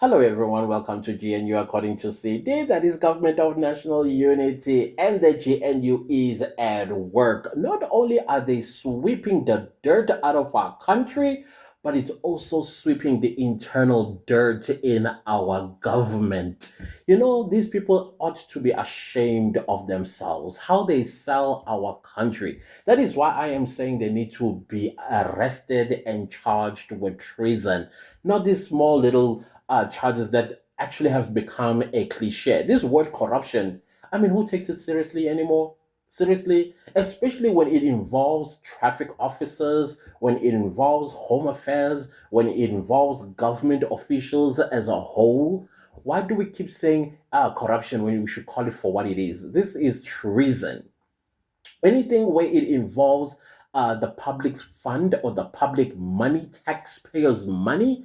Hello, everyone. Welcome to GNU According to CD. That is Government of National Unity, and the GNU is at work. Not only are they sweeping the dirt out of our country, but it's also sweeping the internal dirt in our government. These people ought to be ashamed of themselves, how they sell our country. That is why I am saying they need to be arrested and charged with treason, not these small little charges that actually have become a cliche. This word corruption, I mean, who takes it seriously anymore? Seriously, especially when it involves traffic officers, when it involves home affairs, when it involves government officials as a whole. Why do we keep saying corruption when we should call it for what it is? This is treason. Anything where it involves the public's fund or the public money, taxpayers' money,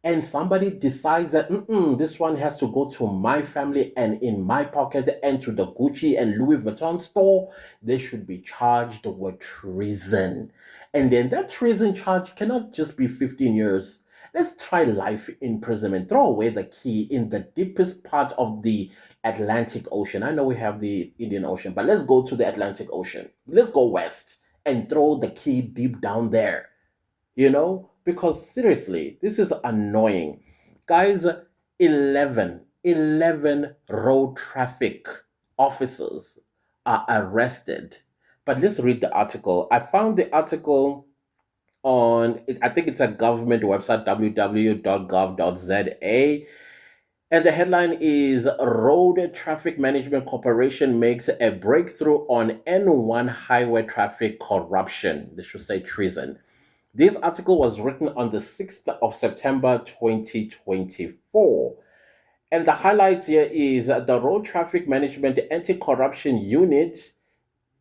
and somebody decides that this one has to go to my family and in my pocket and to the Gucci and Louis Vuitton store, they should be charged with treason. And then that treason charge cannot just be 15 years. Let's try life imprisonment. Throw away the key in the deepest part of the Atlantic Ocean. I know we have the Indian Ocean, but let's go to the Atlantic Ocean. Let's go west and throw the key deep down there, because seriously, this is annoying. Guys, 11 road traffic officers are arrested. But let's read the article. I found the article on, I think it's a government website, www.gov.za. And the headline is Road Traffic Management Corporation makes a breakthrough on N1 highway traffic corruption. They should say treason. This article was written on the 6th of September 2024. And the highlights here is the Road Traffic Management Anti Corruption Unit,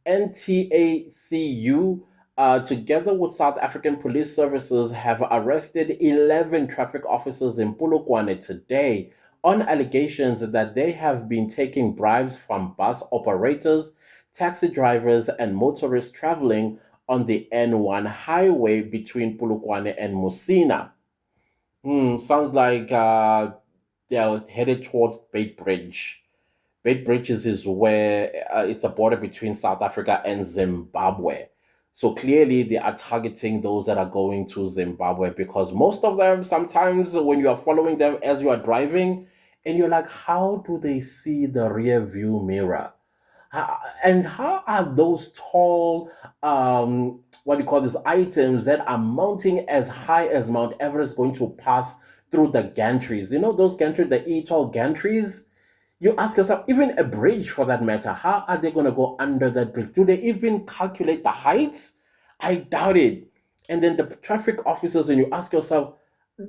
NTACU, together with South African Police Services, have arrested 11 traffic officers in Polokwane today on allegations that they have been taking bribes from bus operators, taxi drivers, and motorists traveling on the N1 highway between Polokwane and Musina. Sounds like they're headed towards Bait Bridge. Bait Bridges is where it's a border between South Africa and Zimbabwe. So clearly, they are targeting those that are going to Zimbabwe because most of them, sometimes when you are following them as you are driving, and you're like, how do they see the rear view mirror? And how are those tall, what do you call these items that are mounting as high as Mount Everest going to pass through the gantries? You know those gantries, the tall gantries? You ask yourself, even a bridge for that matter, how are they going to go under that bridge? Do they even calculate the heights? I doubt it. And then the traffic officers, and you ask yourself,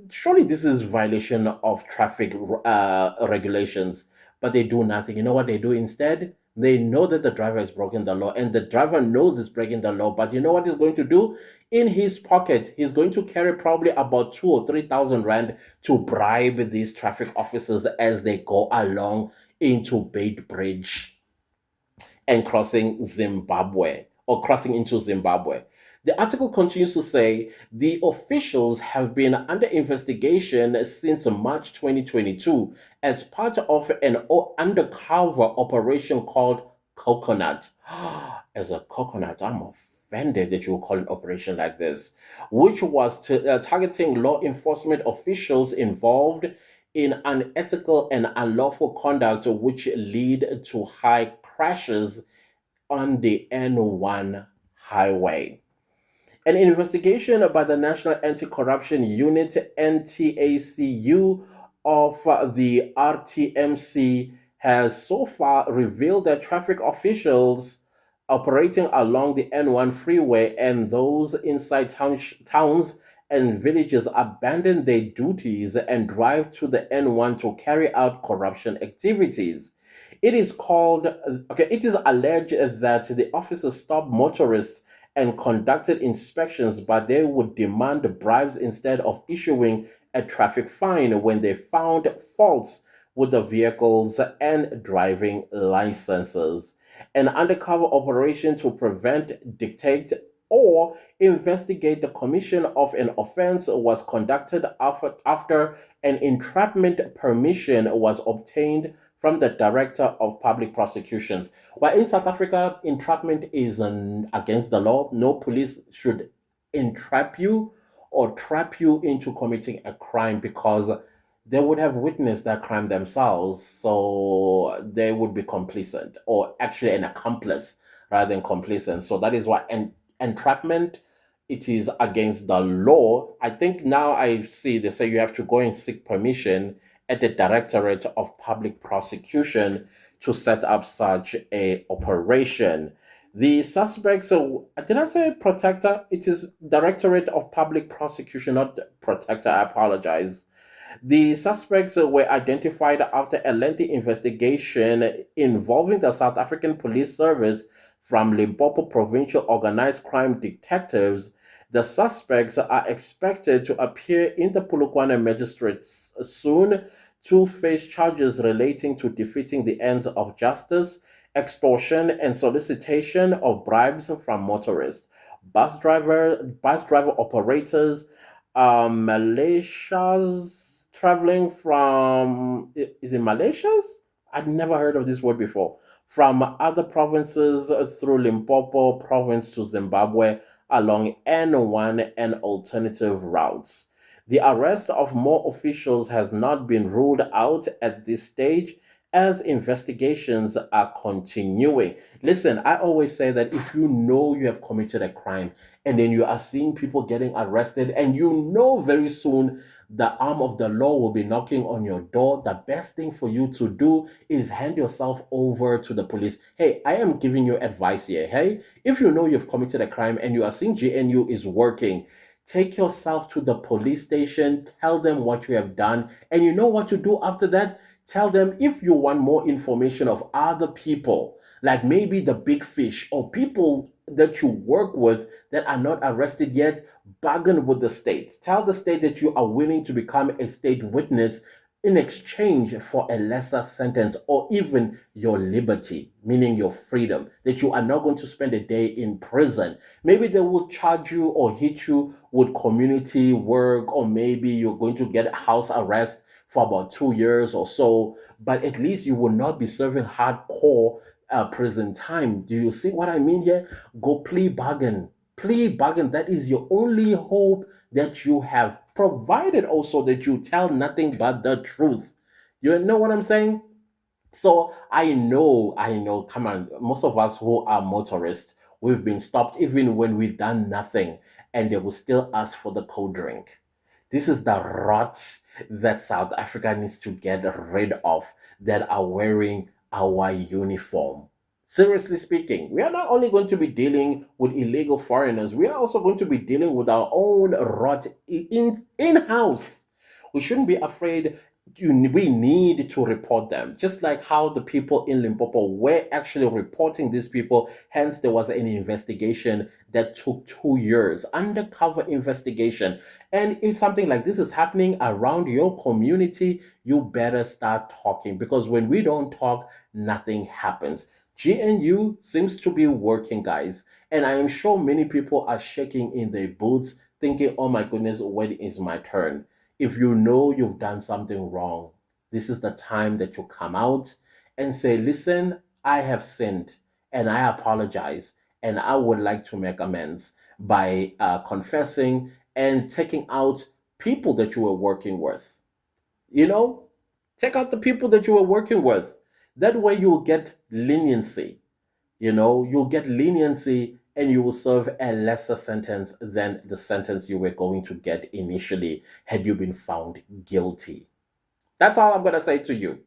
surely this is violation of traffic regulations, but they do nothing. You know what they do instead? They know that the driver has broken the law, and the driver knows he's breaking the law. But you know what he's going to do? In his pocket, he's going to carry probably about 2 or 3 thousand rand to bribe these traffic officers as they go along into Bait Bridge and crossing Zimbabwe or crossing into Zimbabwe. The article continues to say the officials have been under investigation since March 2022 as part of an undercover operation called Coconut. As a coconut, I'm offended that you will call an operation like this, which was targeting law enforcement officials involved in unethical and unlawful conduct, which lead to high crashes on the N1 highway. An investigation by the National Anti Corruption Unit, NTACU, of the RTMC has so far revealed that traffic officials operating along the N1 freeway and those inside towns and villages abandon their duties and drive to the N1 to carry out corruption activities. It is alleged that the officers stopped motorists and conducted inspections, but they would demand bribes instead of issuing a traffic fine when they found faults with the vehicles and driving licenses. An undercover operation to prevent, dictate, or investigate the commission of an offense was conducted after an entrapment permission was obtained from the Director of Public Prosecutions. While in South Africa, entrapment is against the law. No police should entrap you or trap you into committing a crime because they would have witnessed that crime themselves, so they would be complacent or actually an accomplice rather than complacent. So that is why entrapment, it is against the law. I think now I see they say you have to go and seek permission at the Directorate of Public Prosecution to set up such a operation. The suspects, so did I say protector? It is Directorate of Public Prosecution, not protector. I apologize. The suspects were identified after a lengthy investigation involving the South African Police Service from Limpopo Provincial Organized Crime Detectives. The suspects are expected to appear in the Polokwane Magistrates soon to face charges relating to defeating the ends of justice, extortion, and solicitation of bribes from motorists, bus driver operators, Malaysia's traveling from, is it Malaysia's? I'd never heard of this word before. From other provinces through Limpopo province to Zimbabwe along N1 and alternative routes. The arrest of more officials has not been ruled out at this stage as investigations are continuing. Listen, I always say that if you know you have committed a crime and then you are seeing people getting arrested and you know very soon the arm of the law will be knocking on your door, the best thing for you to do is hand yourself over to the police. Hey, I am giving you advice here. Hey, if you know you've committed a crime and you are seeing GNU is working, take yourself to the police station, tell them what you have done, and you know what to do after that? Tell them if you want more information of other people, like maybe the big fish or people that you work with that are not arrested yet, bargain with the state. Tell the state that you are willing to become a state witness in exchange for a lesser sentence or even your liberty, meaning your freedom, that you are not going to spend a day in prison. Maybe they will charge you or hit you with community work, or maybe you're going to get house arrest for about 2 years or so, but at least you will not be serving hardcore prison time. Do you see what I mean here? Go plea bargain. Plea bargain. That is your only hope that you have, provided also that you tell nothing but the truth. You know what I'm saying? So I know, come on, most of us who are motorists, we've been stopped even when we've done nothing, and they will still ask for the cold drink. This is the rot that South Africa needs to get rid of that are wearing our uniform. Seriously speaking, we are not only going to be dealing with illegal foreigners, we are also going to be dealing with our own rot in-house. We shouldn't be afraid. We need to report them, just like how the people in Limpopo were actually reporting these people. Hence, there was an investigation that took 2 years, undercover investigation. And if something like this is happening around your community, you better start talking, because when we don't talk, nothing happens. GNU seems to be working, guys. And I am sure many people are shaking in their boots, thinking, oh my goodness, when is my turn? If you know you've done something wrong, this is the time that you come out and say, listen, I have sinned and I apologize and I would like to make amends by confessing and taking out people that you were working with. You know, take out the people that you were working with. That way you'll get leniency. You'll get leniency and you will serve a lesser sentence than the sentence you were going to get initially had you been found guilty. That's all I'm going to say to you.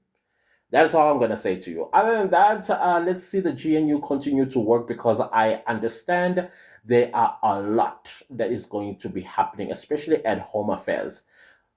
That's all I'm going to say to you. Other than that, let's see the GNU continue to work, because I understand there are a lot that is going to be happening, especially at Home Affairs.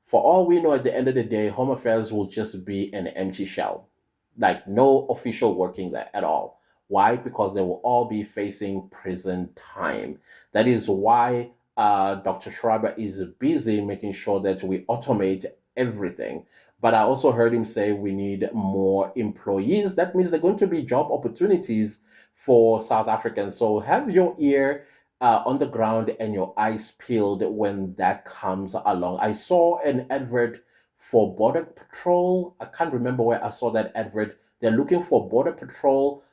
For all we know, at the end of the day, Home Affairs will just be an empty shell, like no official working there at all. Why? Because they will all be facing prison time. That is why Dr. Schreiber is busy making sure that we automate everything. But I also heard him say we need more employees. That means there are going to be job opportunities for South Africans. So have your ear on the ground and your eyes peeled when that comes along. I saw an advert for Border Patrol. I can't remember where I saw that advert. They're looking for Border Patrol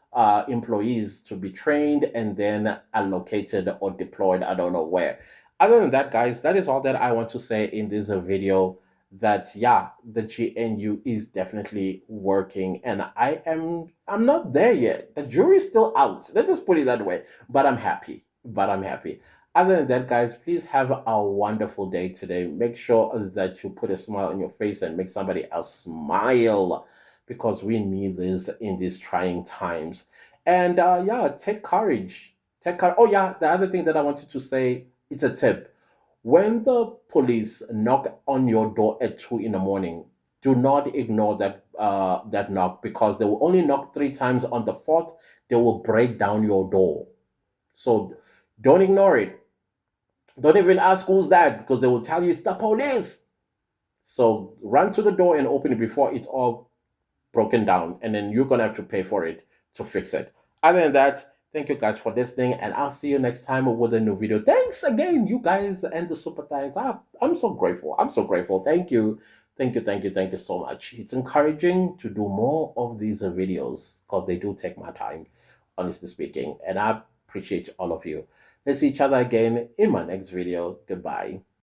employees to be trained and then allocated or deployed. I don't know where. Other than that, guys, that is all that I want to say in this video. That yeah, the GNU is definitely working, and I'm not there yet. The jury's still out. Let's just put it that way. But I'm happy. But I'm happy. Other than that, guys, please have a wonderful day today. Make sure that you put a smile on your face and make somebody else smile, because we need this in these trying times. And yeah, take courage. Take courage. Oh yeah, the other thing that I wanted to say, it's a tip. When the police knock on your door at 2 in the morning, do not ignore that knock, because they will only knock 3 times. On the fourth, they will break down your door. So don't ignore it. Don't even ask who's that, because they will tell you it's the police. So run to the door and open it before it's all broken down, and then you're gonna have to pay for it to fix it. Other than that, thank you guys for listening, and I'll see you next time with a new video. Thanks again, you guys, and the super thanks. I'm so grateful. I'm so grateful. Thank you. Thank you, thank you, thank you so much. It's encouraging to do more of these videos, because they do take my time, honestly speaking, and I appreciate all of you. Let's see each other again in my next video. Goodbye.